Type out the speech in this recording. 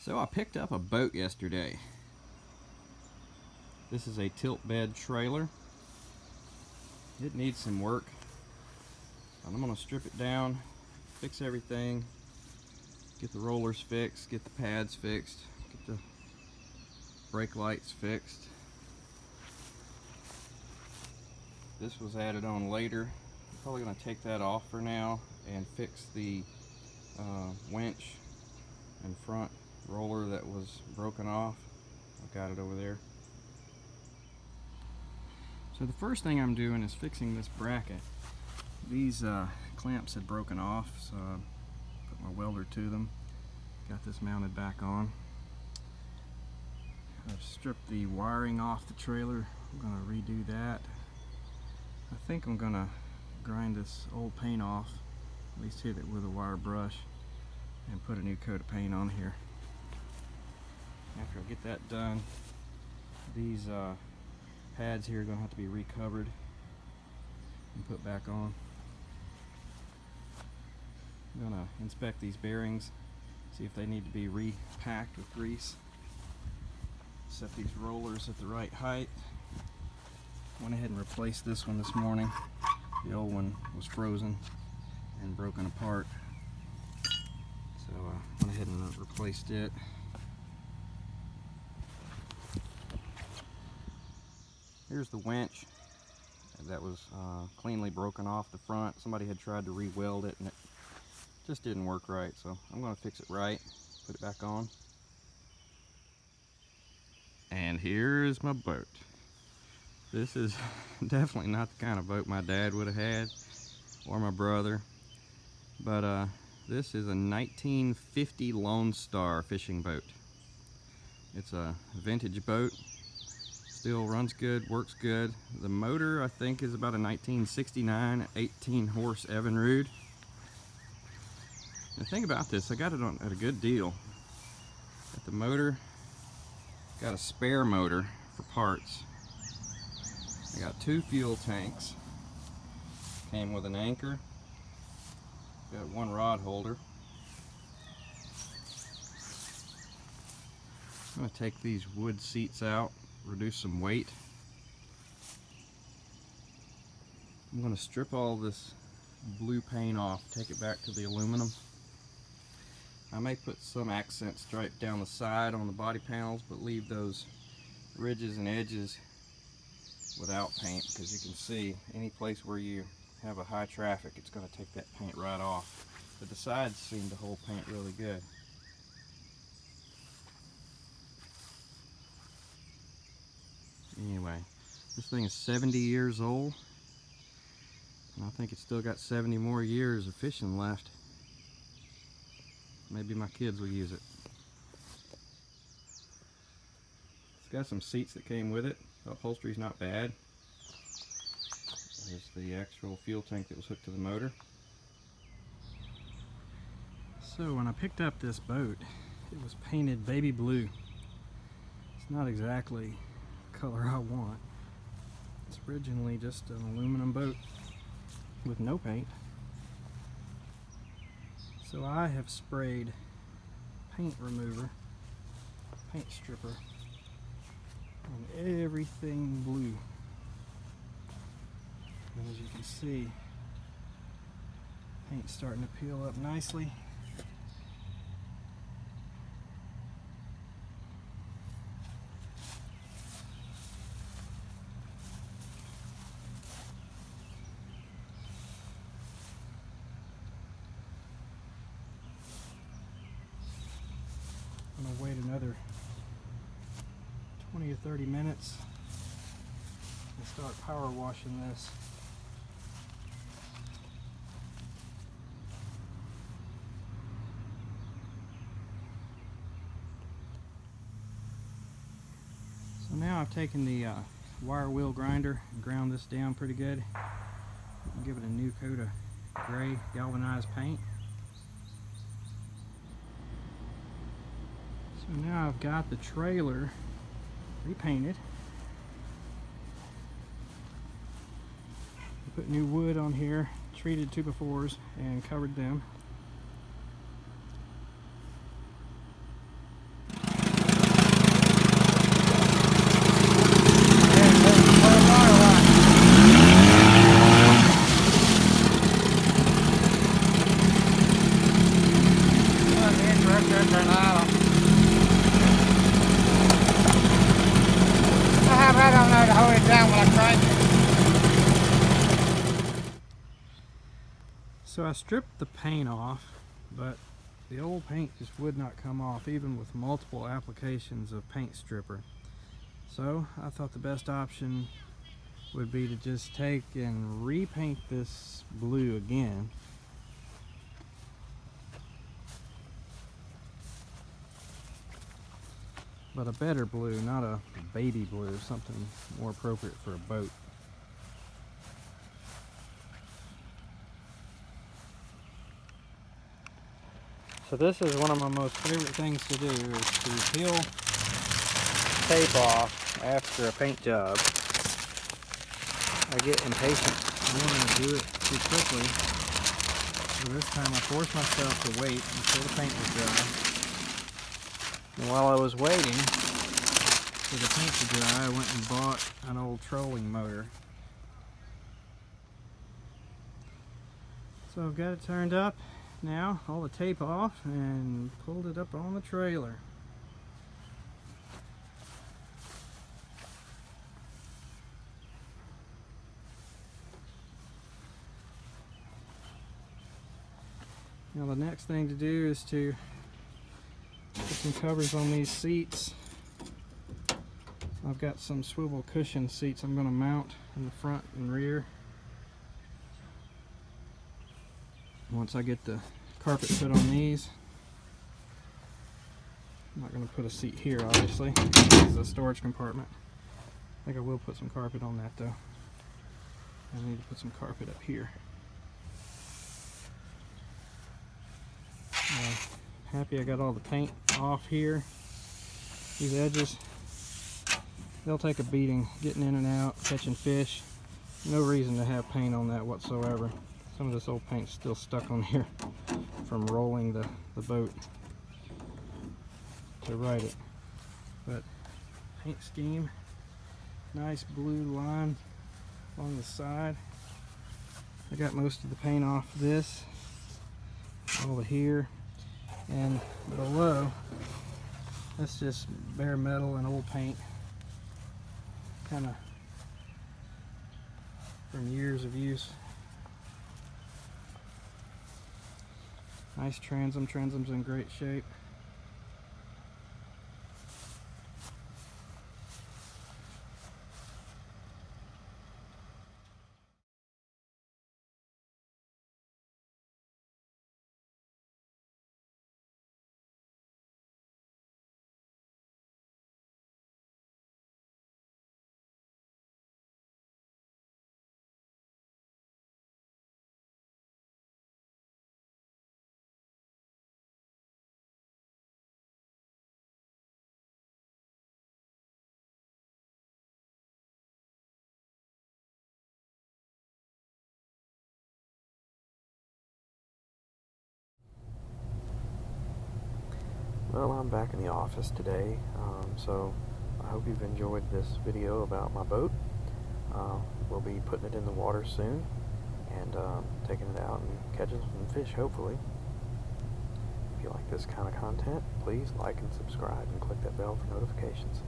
So I picked up a boat yesterday. This is a tilt bed trailer. It needs some work. And I'm going to strip it down, fix everything, get the rollers fixed, get the pads fixed, get the brake lights fixed. This was added on later. I'm probably going to take that off for now and fix the winch and front roller that was broken off. I've got it over there. So the first thing I'm doing is fixing this bracket. These clamps had broken off, so I put my welder to them. Got this mounted back on. I've stripped the wiring off the trailer. I'm going to redo that. I think I'm going to grind this old paint off, at least hit it with a wire brush, and put a new coat of paint on here. After I get that done, these pads here are going to have to be recovered and put back on. I'm going to inspect these bearings, see if they need to be repacked with grease. Set these rollers at the right height. Went ahead and replaced this one this morning. The old one was frozen and broken apart, so I went ahead and replaced it. Here's the winch that was cleanly broken off the front. Somebody had tried to re-weld it and it just didn't work right, so I'm going to fix it right, put it back on. And here's my boat. This is definitely not the kind of boat my dad would have had, or my brother, but this is a 1950 Lonestar fishing boat. It's a vintage boat. Still runs good, works good. The motor, I think, is about a 1969 18 horse Evinrude. The thing about this, I got it at a good deal. Got the motor, got a spare motor for parts. I got 2 fuel tanks. Came with an anchor. Got 1 rod holder. I'm going to take these wood seats out, reduce some weight. I'm going to strip all this blue paint off, take it back to the aluminum. I may put some accent stripe down the side on the body panels, but leave those ridges and edges without paint, because you can see any place where you have a high traffic, it's going to take that paint right off. But the sides seem to hold paint really good. Anyway, this thing is 70 years old, and I think it's still got 70 more years of fishing left. Maybe my kids will use it. It's got some seats that came with it. The upholstery's not bad. There's the actual fuel tank that was hooked to the motor. So when I picked up this boat, it was painted baby blue. It's not exactly the color I want. It's originally just an aluminum boat with no paint. So I have sprayed paint remover, paint stripper, on everything blue. And as you can see, paint's starting to peel up nicely. I'm going to wait another 20 or 30 minutes and start power washing this. So now I've taken the wire wheel grinder and ground this down pretty good. Give it a new coat of gray galvanized paint. So now I've got the trailer repainted. I put new wood on here, treated 2x4s and covered them. stripper and idle. I have that on there to hold it down when I crank it. So I stripped the paint off, but the old paint just would not come off, even with multiple applications of paint stripper. So I thought the best option would be to just take and repaint this blue again. But a better blue, not a baby blue, something more appropriate for a boat. So this is one of my most favorite things to do, is to peel tape off after a paint job. I get impatient wanting to do it too quickly, so this time I forced myself to wait until the paint was dry. And while I was waiting for the paint to dry, I went and bought an old trolling motor. So I've got it turned up now, all the tape off, and pulled it up on the trailer. Now the next thing to do is to put some covers on these seats. I've got some swivel cushion seats I'm going to mount in the front and rear. Once I get the carpet put on these, I'm not going to put a seat here, obviously. This is a storage compartment. I think I will put some carpet on that though. I need to put some carpet up here. Happy I got all the paint off here. These edges, they'll take a beating getting in and out, catching fish. No reason to have paint on that whatsoever. Some of this old paint's still stuck on here from rolling the boat to right it. But paint scheme, nice blue line along the side. I got most of the paint off this, all the here. And below, that's just bare metal and old paint, kind of from years of use. Nice transom. Transom's in great shape. Well, I'm back in the office today, so I hope you've enjoyed this video about my boat. We'll be putting it in the water soon and taking it out and catching some fish, hopefully. If you like this kind of content, please like and subscribe and click that bell for notifications.